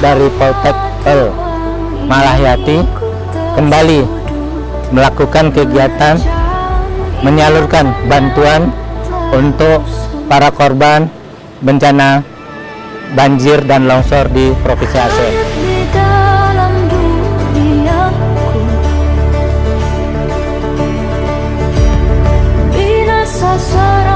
dari Poltek Malahyati kembali melakukan kegiatan menyalurkan bantuan untuk para korban bencana banjir dan longsor di Provinsi Aceh. Di dalam duniaku, binasa suara